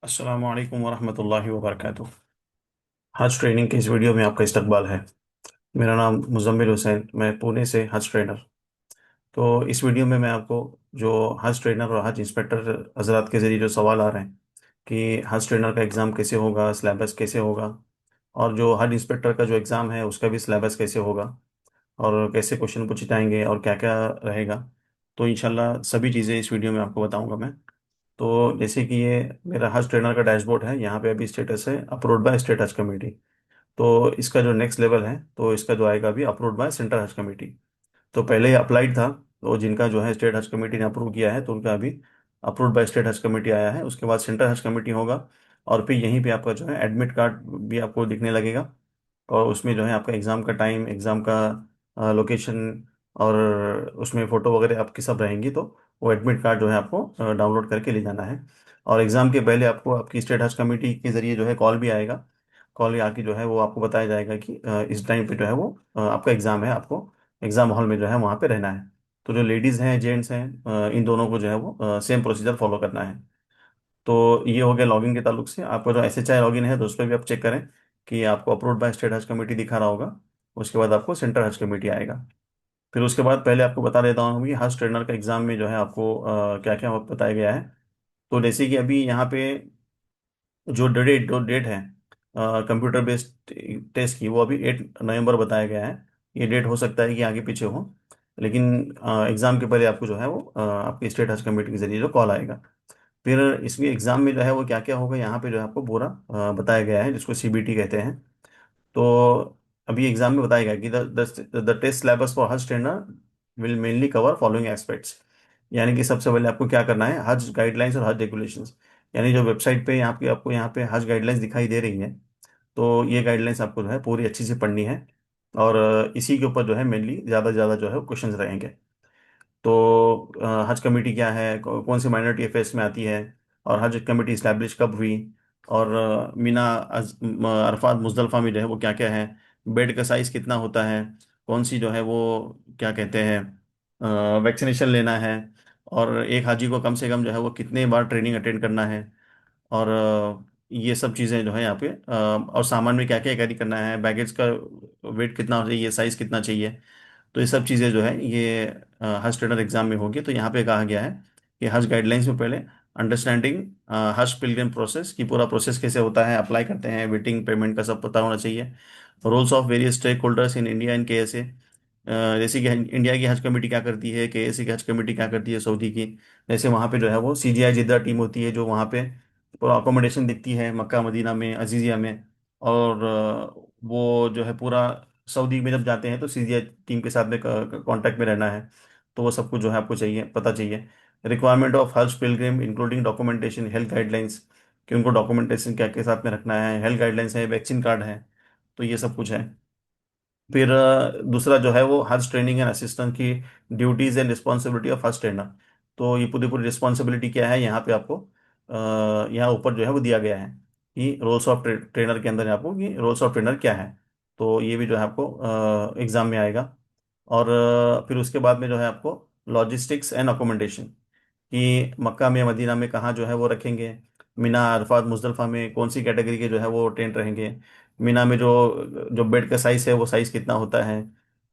अस्सलाम वालेकुम वरहमतुल्लाहि वबरकातुह। हज ट्रेनिंग के इस वीडियो में आपका इस्तकबाल है। मेरा नाम मुजम्मिल हुसैन, मैं पुणे से हज ट्रेनर। तो इस वीडियो में मैं आपको जो हज ट्रेनर और हज इंस्पेक्टर हजरात के ज़रिए जो सवाल आ रहे हैं कि हज ट्रेनर का एग्ज़ाम कैसे होगा, सिलेबस कैसे होगा, और जो हज इंस्पेक्टर का जो एग्ज़ाम है उसका भी सिलेबस कैसे होगा, और कैसे क्वेश्चन पूछे जाएंगे और क्या क्या रहेगा, तो इंशाल्लाह सभी चीज़ें इस वीडियो में आपको बताऊंगा मैं। तो जैसे कि ये मेरा हज ट्रेनर का डैशबोर्ड है, यहाँ पे अभी स्टेटस है अप्रूव्ड बाय स्टेट हज कमेटी। तो इसका जो नेक्स्ट लेवल है, तो इसका जो आएगा अभी अप्रूव्ड बाय सेंट्रल हज कमेटी। तो पहले ही अप्लाइड था, तो जिनका जो है स्टेट हज कमेटी ने अप्रूव किया है तो उनका अभी अप्रूव्ड बाय स्टेट हज कमेटी आया है। उसके बाद सेंट्रल हज कमेटी होगा, और फिर यहीं पे आपका जो है एडमिट कार्ड भी आपको दिखने लगेगा। और उसमें जो है आपका एग्ज़ाम का टाइम, एग्ज़ाम का लोकेशन, और उसमें फ़ोटो वगैरह आपकी सब रहेंगी। तो वो एडमिट कार्ड जो है आपको डाउनलोड करके ले जाना है। और एग्ज़ाम के पहले आपको आपकी स्टेट हज कमेटी के ज़रिए जो है कॉल भी आएगा। कॉल आके जो है वो आपको बताया जाएगा कि इस टाइम पे जो है वो आपका एग्ज़ाम है, आपको एग्ज़ाम हॉल में जो है वहाँ पे रहना है। तो जो लेडीज़ हैं, जेंट्स हैं, इन दोनों को जो है वो सेम प्रोसीजर फॉलो करना है। तो ये हो गया लॉगिन के ताल्लुक से। आपका जो SHI लॉगिन है तो उस पर भी आप चेक करें कि आपको अप्रूव्ड बाय स्टेट हज कमेटी दिखा रहा होगा। उसके बाद आपको सेंट्रल हज कमेटी आएगा। फिर उसके बाद पहले आपको बता देता हूँ कि हज ट्रेनर का एग्ज़ाम में जो है आपको क्या क्या बताया गया है। तो जैसे कि अभी यहाँ पे जो डेट है कंप्यूटर बेस्ड टेस्ट की, वो अभी 8 नवंबर बताया गया है। ये डेट हो सकता है कि आगे पीछे हो, लेकिन एग्ज़ाम के पहले आपको जो है वो आपके स्टेट हज कमेटी के जरिए जो कॉल आएगा। फिर इसमें एग्ज़ाम में जो है वो क्या क्या होगा, यहाँ पे जो है आपको पूरा बताया गया है, जिसको CBT कहते हैं। तो अभी एग्जाम में बताया गया कि द टेस्ट सिलेबस फॉर हज trainer will mainly cover following aspects. यानी कि सबसे पहले आपको क्या करना है, हज गाइडलाइंस और हज रेगुलेशंस। यानी जो वेबसाइट पे यहाँ पे आपको यहाँ पे हज गाइडलाइंस दिखाई दे रही है, तो ये गाइडलाइंस आपको जो है पूरी अच्छी से पढ़नी है। और इसी के ऊपर जो है मेनली ज़्यादा से ज़्यादा जो है क्वेश्चन रहेंगे। तो हज कमेटी क्या है, कौन सी माइनॉरिटी अफेयर्स में आती है, और हज कमेटी इस्टेब्लिश कब हुई, और मीना अरफात मुजदलफा में जो है वो क्या क्या है, बेड का साइज कितना होता है, कौन सी जो है वो क्या कहते हैं वैक्सीनेशन लेना है, और एक हाजी को कम से कम जो है वो कितने बार ट्रेनिंग अटेंड करना है, और ये सब चीज़ें जो है यहाँ पे और सामान में क्या क्या कैरी करना है, बैगेज का वेट कितना होना चाहिए, साइज़ कितना चाहिए। तो ये सब चीज़ें जो है ये हज ट्रेनर एग्जाम में होगी। तो यहाँ पे कहा गया है कि हज गाइडलाइंस में पहले अंडरस्टैंडिंग हज पिलग्रिम प्रोसेस की, पूरा प्रोसेस कैसे होता है, अप्लाई करते हैं, वेटिंग पेमेंट का सब पता होना चाहिए। Roles of various stakeholders in India and KSA। जैसे कि इंडिया की हज कमेटी क्या करती है, KSA की हज कमेटी क्या करती है सऊदी की। जैसे वहाँ पे जो है वो CGI जिद्दा टीम होती है, जो वहाँ पे पूरा अकोमोडेशन दिखती है मक्का मदीना में, अजीज़िया में। और वो जो है पूरा सऊदी में जब जाते हैं तो CGI टीम के साथ में कांटेक्ट में रहना है। तो वो सब कुछ जो है आपको चाहिए, पता चाहिए। रिक्वायरमेंट ऑफ हज Pilgrim including documentation, health guidelines, कि उनको डॉक्यूमेंटेशन क्या के साथ में रखना है, हेल्थ गाइडलाइंस है, वैक्सीन कार्ड है। तो ये सब कुछ है। फिर दूसरा जो है वो हज ट्रेनिंग एंड असिस्टेंट की ड्यूटीज एंड रिस्पॉन्सिबिलिटी ऑफ हज ट्रेनर। तो ये पूरी पूरी रिस्पॉन्सिबिलिटी क्या है यहाँ पे आपको यहाँ ऊपर जो है वो दिया गया है कि रोल्स ऑफ ट्रेनर के अंदर आपको कि रोल्स ऑफ ट्रेनर क्या है। तो ये भी जो है आपको एग्जाम में आएगा। और फिर उसके बाद में जो है आपको लॉजिस्टिक्स एंड अकोमोडेशन, कि मक्का में मदीना में कहाँ जो है वो रखेंगे, मीना अरफात मुजदलफा में कौन सी कैटेगरी के जो है वो टेंट रहेंगे, मीना में जो जो बेड का साइज़ है वो साइज़ कितना होता है,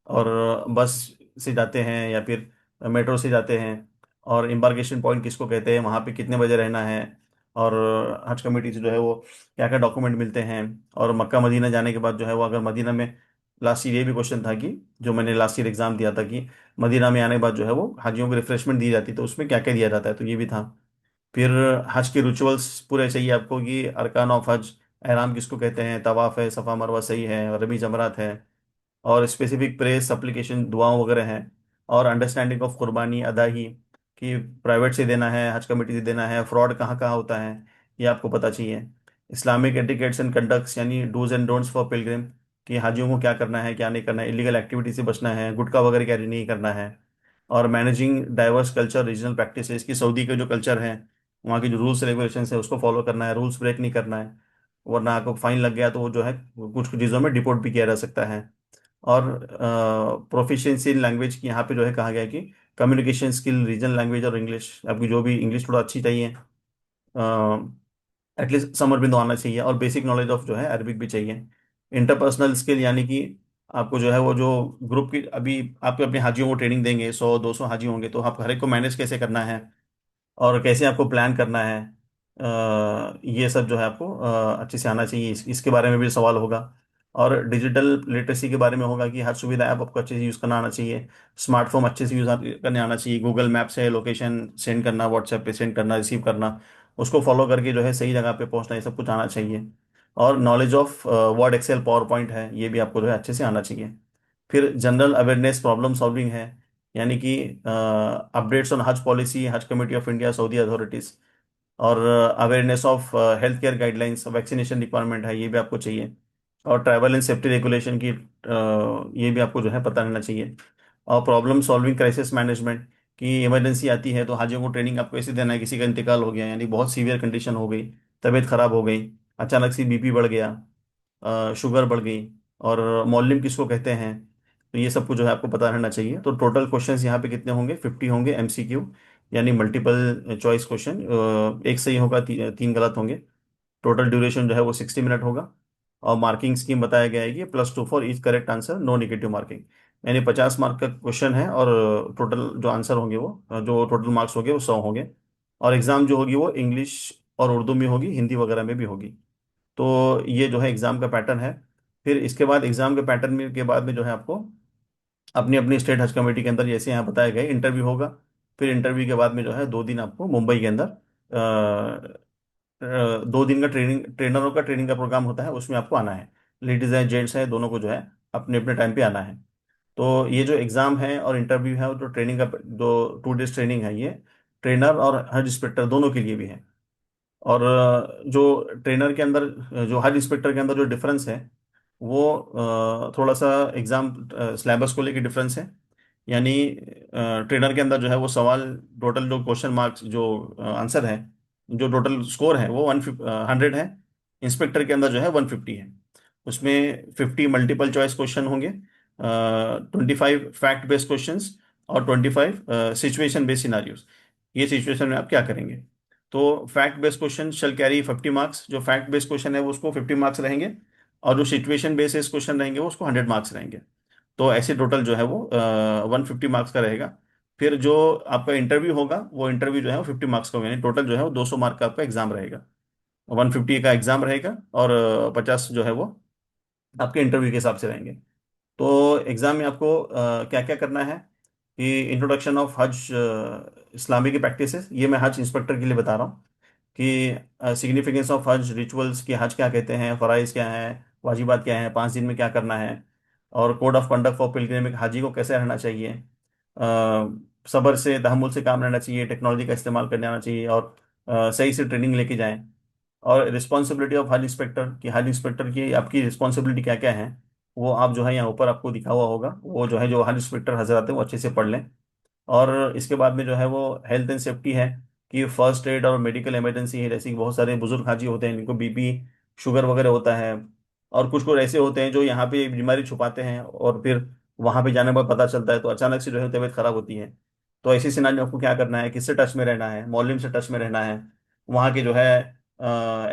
और बस से जाते हैं या फिर मेट्रो से जाते हैं, और एम्बार्केशन पॉइंट किसको कहते हैं, वहाँ पे कितने बजे रहना है, और हज कमेटी से जो है वो क्या क्या डॉक्यूमेंट मिलते हैं। और मक्का मदीना जाने के बाद जो है वो अगर मदीना में, लास्ट ईयर ये भी क्वेश्चन था कि जो मैंने लास्ट ईयर एग्जाम दिया था कि मदीना में आने के बाद जो है वो हाजियों को रिफ्रेशमेंट दी जाती है, तो उसमें क्या क्या दिया जाता है, तो ये भी था। फिर हज के रिचुअल्स पूरे चाहिए आपको कि अरकान ऑफ हज, एहराम किसको कहते हैं, तवाफ है, सफ़ा मरवा सही है, रमी जमरात है, और स्पेसिफिक प्रेस सप्लिकेशन दुआओं वगैरह हैं, और अंडरस्टैंडिंग ऑफ कुर्बानी अदाही, कि प्राइवेट से देना है, हज कमेटी से देना है, फ्रॉड कहाँ कहाँ होता है, ये आपको पता चाहिए। इस्लामिक एटिकेट्स एंड कंडक्ट्स, यानी do's and don'ts for pilgrim, कि हाजियों को क्या करना है क्या नहीं करना है, इलीगल एक्टिविटी से बचना है, गुटखा वगैरह कैरी नहीं करना है। और managing diverse culture regional practices, की सऊदी का जो कल्चर है, वहाँ की जो रूल्स रेगुलेशन है उसको फॉलो करना है, रूल्स ब्रेक नहीं करना है, वरना आपको फाइन लग गया तो वो जो है कुछ कुछ चीज़ों में डिपोर्ट भी किया जा सकता है। और प्रोफिशिएंसी इन लैंग्वेज की यहाँ पे जो है कहा गया है कि कम्युनिकेशन स्किल रीजनल लैंग्वेज और इंग्लिश, आपकी जो भी इंग्लिश थोड़ा अच्छी चाहिए, एटलीस्ट समर बिंदु आना चाहिए, और बेसिक नॉलेज ऑफ जो है अरबिक भी चाहिए। इंटरपर्सनल स्किल यानी कि आपको जो है वो जो ग्रुप की, अभी आपके अपने हाजियों को ट्रेनिंग देंगे, 100-200 हाजी होंगे, तो आप हर एक को मैनेज कैसे करना है और कैसे आपको प्लान करना है, ये सब जो है आपको अच्छे से आना चाहिए। इसके बारे में भी सवाल होगा। और डिजिटल लिटरेसी के बारे में होगा कि हर सुविधा ऐप आपको अच्छे से यूज़ करना आना चाहिए। स्मार्टफोन अच्छे से यूज़ करने आना चाहिए। गूगल मैप से लोकेशन सेंड करना, व्हाट्सएप पे सेंड करना, रिसीव करना, उसको फॉलो करके जो है सही जगह पे पहुंचना, ये सब कुछ आना चाहिए। और knowledge of Word, Excel, PowerPoint है, ये भी आपको जो है अच्छे से आना चाहिए। फिर जनरल अवेयरनेस, प्रॉब्लम सॉल्विंग है, यानी कि updates on Hajj policy, Hajj committee of India, Saudi authorities, और awareness of health care guidelines, vaccination requirement है, ये भी आपको चाहिए। और ट्रैवल एंड सेफ्टी रेगुलेशन की ये भी आपको जो है पता रहना चाहिए। और प्रॉब्लम सॉल्विंग, क्राइसिस मैनेजमेंट, कि इमरजेंसी आती है तो हाजियों को ट्रेनिंग आपको ऐसे देना है, किसी का इंतकाल हो गया, यानी बहुत सीवियर कंडीशन हो गई, तबीयत खराब हो गई, अचानक से बीपी बढ़ गया, शुगर बढ़ गई, और मौलिम किसको कहते हैं, तो ये सब कुछ जो है आपको पता रहना चाहिए। तो टोटल क्वेश्चंस यहाँ पे कितने होंगे, 50 होंगे एमसीक्यू, यानी मल्टीपल चॉइस क्वेश्चन। एक सही होगा, तीन गलत होंगे। टोटल ड्यूरेशन जो है वो 60 मिनट होगा। और मार्किंग स्कीम बताया गया है कि +2 for each correct answer, no negative marking, यानी 50 मार्क का क्वेश्चन है, और टोटल जो आंसर होंगे वो जो टोटल मार्क्स होंगे वो 100 होंगे। और एग्जाम जो होगी वो इंग्लिश और उर्दू में होगी, हिंदी वगैरह में भी होगी। तो ये जो है एग्जाम का पैटर्न है। फिर इसके बाद एग्जाम के पैटर्न में के बाद में जो है आपको अपनी अपनी स्टेट हज कमेटी के अंदर, जैसे यहाँ बताया गया, इंटरव्यू होगा। फिर इंटरव्यू के बाद में जो है 2 दिन आपको मुंबई के अंदर 2 दिन का ट्रेनरों का ट्रेनिंग का प्रोग्राम होता है, उसमें आपको आना है। लेडीज है, जेंट्स है, दोनों को जो है अपने अपने टाइम पे आना है। तो ये जो एग्ज़ाम है और इंटरव्यू है, और जो ट्रेनिंग का जो 2 डेज ट्रेनिंग है, ये ट्रेनर और हज इंस्पेक्टर दोनों के लिए भी है। और जो ट्रेनर के अंदर, जो हज इंस्पेक्टर के अंदर जो डिफरेंस है, वो थोड़ा सा एग्ज़ाम सिलेबस को लेके डिफरेंस है। यानी ट्रेनर के अंदर जो है वो सवाल, टोटल जो क्वेश्चन मार्क्स, जो आंसर है, जो टोटल स्कोर है वो 100 है। इंस्पेक्टर के अंदर जो है 150 है। उसमें 50 मल्टीपल चॉइस क्वेश्चन होंगे, 25 फैक्ट बेस्ड क्वेश्चन, और 25 सिचुएशन बेस्ड सिनारियोज। ये सिचुएशन में आप क्या करेंगे। तो फैक्ट बेस्ड क्वेश्चन शल कैरी 50 मार्क्स, जो फैक्ट बेस्ड क्वेश्चन है वो उसको 50 मार्क्स रहेंगे, और जो सिचुएशन बेस्ड क्वेश्चन रहेंगे वो उसको 100 मार्क्स रहेंगे। तो ऐसे टोटल जो है वो 150 मार्क्स का रहेगा। फिर जो आपका इंटरव्यू होगा, वो इंटरव्यू जो है वो 50 मार्क्स का होगा, यानी टोटल जो है वो 200 मार्क का आपका एग्जाम रहेगा। 150 का एग्जाम रहेगा, और 50 जो है वो आपके इंटरव्यू के हिसाब से रहेंगे। तो एग्जाम में आपको क्या क्या करना है, कि इंट्रोडक्शन ऑफ हज इस्लामी की प्रैक्टिसेस, ये मैं हज इंस्पेक्टर के लिए बता रहा हूँ, कि सिग्निफिकेंस ऑफ हज रिचुअल्स, कि हज क्या कहते हैं, फ़राइज़ क्या है, वाजिबात क्या है, 5 दिन में क्या करना है, और code of conduct for pilgrim, हाजी को कैसे रहना चाहिए, सब्र से, तहम्मुल से काम रहना चाहिए, टेक्नोलॉजी का इस्तेमाल करने आना चाहिए, और सही से ट्रेनिंग लेके जाएं। और रिस्पॉन्सिबिलिटी ऑफ हज इंस्पेक्टर, कि हज इंस्पेक्टर की आपकी रिस्पॉन्सिबिलिटी क्या क्या है, वो आप जो है यहाँ ऊपर आपको दिखा हुआ होगा, वो जो है जो हज इंस्पेक्टर हजरात हैं वो अच्छे से पढ़ लें। और इसके बाद में जो है वो हेल्थ एंड सेफ्टी है, कि फर्स्ट एड और मेडिकल इमरजेंसी है, जैसे कि बहुत सारे बुजुर्ग हाजी होते हैं जिनको बीपी, शुगर वगैरह होता है, और कुछ कुछ ऐसे होते हैं जो यहाँ पे बीमारी छुपाते हैं, और फिर वहाँ पे जाने के बाद पता चलता है, तो अचानक से जो है तबीयत खराब होती है। तो ऐसी सिनारी में आपको क्या करना है, किससे टच में रहना है, मौलवी से टच में रहना है, वहाँ के जो है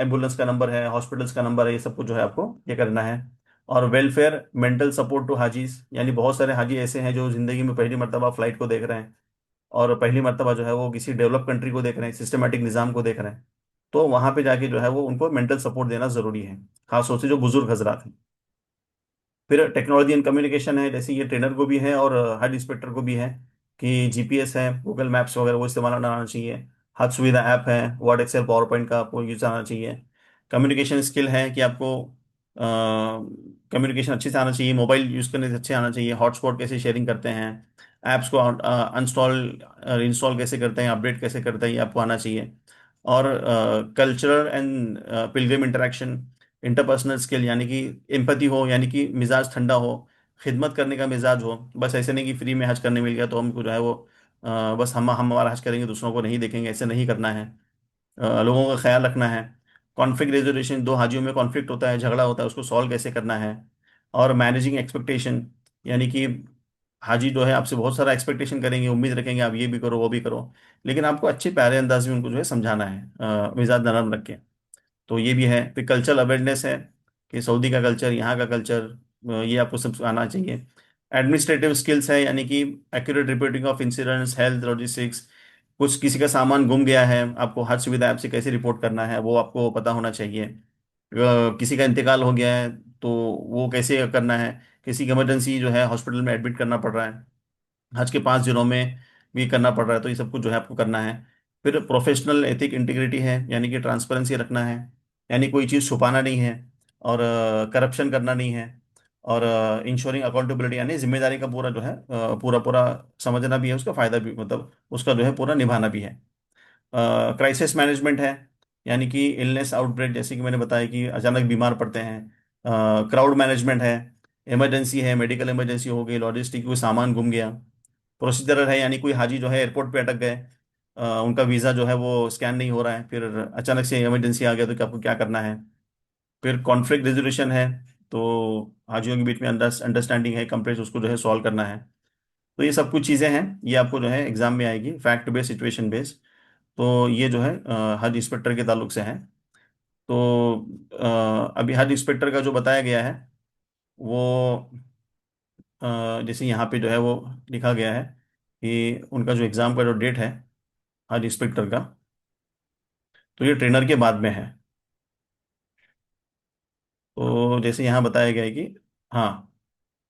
एम्बुलेंस का नंबर है, हॉस्पिटल्स का नंबर है, ये सब कुछ जो है आपको ये करना है। और वेलफेयर, मेंटल सपोर्ट टू हाजीज, यानी बहुत सारे हाजी ऐसे हैं जो जिंदगी में पहली मर्तबा फ्लाइट को देख रहे हैं, और पहली मर्तबा जो है वो किसी डेवलप कंट्री को देख रहे हैं, सिस्टमेटिक निज़ाम को देख रहे हैं। तो वहाँ पे जाके जो है वो उनको मेंटल सपोर्ट देना ज़रूरी है, खासतौर से जो बुजुर्ग हजरात हैं। फिर टेक्नोलॉजी एंड कम्युनिकेशन है, जैसे ये ट्रेनर को भी है और हेड इंस्पेक्टर को भी है, कि जीपीएस है, गूगल मैप्स वगैरह वो इस्तेमाल आना चाहिए। हर सुविधा ऐप है, वर्ड, एक्सेल, पावर पॉइंट का आपको यूज आना चाहिए। कम्युनिकेशन स्किल है, कि आपको कम्युनिकेशन अच्छे से आना चाहिए, मोबाइल यूज़ करने से अच्छे आना चाहिए, हॉटस्पॉट कैसे शेयरिंग करते हैं, ऐप्स को अनस्टॉल इंस्टॉल कैसे करते हैं, अपडेट कैसे करते हैं, ये आपको आना चाहिए। और cultural and Pilgrim interaction, interpersonal skill, यानी कि एम्पैथी हो, यानी कि मिजाज ठंडा हो, खिदमत करने का मिजाज हो, बस ऐसे नहीं कि फ्री में हज करने मिल गया तो हमको जो है वो बस हम हमारा हज करेंगे, दूसरों को नहीं देखेंगे, ऐसे नहीं करना है। लोगों का ख्याल रखना है। कॉन्फ्लिक्ट रेजोल्यूशन, दो हाजियों में कॉन्फ्लिक्ट होता है, झगड़ा होता है, उसको सॉल्व कैसे करना है। और मैनेजिंग एक्सपेक्टेशन, यानी कि हाजी जो है आपसे बहुत सारा एक्सपेक्टेशन करेंगे, उम्मीद रखेंगे आप ये भी करो वो भी करो, लेकिन आपको अच्छे प्यारे अंदाज में उनको जो है समझाना है, मिजाज नरम रख के। तो ये भी है। फिर कल्चरल अवेयरनेस है कि सऊदी का कल्चर, यहाँ का कल्चर, ये आपको सब आना चाहिए। एडमिनिस्ट्रेटिव स्किल्स है, यानी कि accurate reporting of incidents, health, logistics. कुछ किसी का सामान गुम गया है, आपको हर सुविधा ऐप से कैसे रिपोर्ट करना है वो आपको पता होना चाहिए। किसी का इंतकाल हो गया है तो वो कैसे करना है। किसी की इमरजेंसी जो है, हॉस्पिटल में एडमिट करना पड़ रहा है, हज के 5 दिनों में भी करना पड़ रहा है, तो ये सब कुछ जो है आपको करना है। फिर प्रोफेशनल एथिक इंटीग्रिटी है, यानी कि ट्रांसपेरेंसी रखना है, यानी कोई चीज़ छुपाना नहीं है, और करप्शन करना नहीं है, और इंश्योरिंग अकाउंटेबिलिटी, यानी जिम्मेदारी का पूरा जो है पूरा पूरा समझना भी है, उसका फायदा भी, मतलब उसका जो है पूरा निभाना भी है। क्राइसिस मैनेजमेंट है, यानी कि इलनेस आउटब्रेक, जैसे कि मैंने बताया कि अचानक बीमार पड़ते हैं। क्राउड मैनेजमेंट है, इमरजेंसी है, मेडिकल इमरजेंसी हो गई, लॉजिस्टिक, कोई सामान गुम गया। प्रोसीजरल है, यानी कोई हाजी जो है एयरपोर्ट पे अटक गए, उनका वीज़ा जो है वो स्कैन नहीं हो रहा है, फिर अचानक से इमरजेंसी आ गया तो क्या आपको क्या करना है। फिर कॉन्फ्लिक्ट रेजोल्यूशन है, तो हाजियों के बीच में अंडरस्टैंडिंग है, कंप्लेंट, उसको जो है सॉल्व करना है। तो ये सब कुछ चीज़ें हैं, ये आपको जो है एग्जाम में आएगी, फैक्ट बेस्ड, सिचुएशन बेस्ड। तो ये जो है हज इंस्पेक्टर के ताल्लुक से है। तो अभी हज इंस्पेक्टर का जो बताया गया है वो, जैसे यहाँ पे जो है वो लिखा गया है कि उनका जो एग्ज़ाम का जो डेट है हज इंस्पेक्टर का, तो ये ट्रेनर के बाद में है। तो जैसे यहाँ बताया गया है कि हाँ,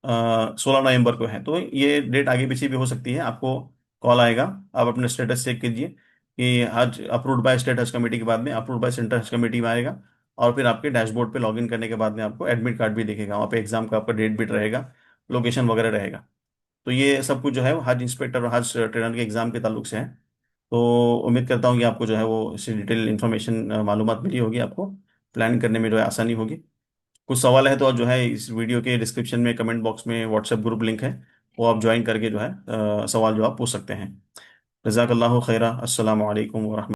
16 नवंबर को है, तो ये डेट आगे पीछे भी हो सकती है। आपको कॉल आएगा, आप अपने स्टेटस चेक कीजिए कि हज अप्रूव्ड बाय स्टेट हज कमेटी के बाद में अप्रूव्ड बाय सेंट्रल हज कमेटी में आएगा। और फिर आपके डैशबोर्ड पे लॉगिन करने के बाद में आपको एडमिट कार्ड भी दिखेगा, वहाँ पे एग्जाम का आपका डेट भी रहेगा, लोकेशन वगैरह रहेगा। तो ये सब कुछ जो है वो हज इंस्पेक्टर और हज ट्रेनर के एग्जाम के ताल्लुक से है। तो उम्मीद करता हूँ कि आपको जो है वो इससे डिटेल इन्फॉर्मेशन, मालूमात मिली होगी, आपको प्लान करने में जो है आसानी होगी। कुछ सवाल है तो जो है इस वीडियो के डिस्क्रिप्शन में कमेंट बॉक्स में व्हाट्सएप ग्रुप लिंक है, वो आप ज्वाइन करके जो है सवाल जवाब पूछ सकते हैं। जज़ाकल्लाहु खैरा। अस्सलामु अलैकुम वरहमतुल्लाह।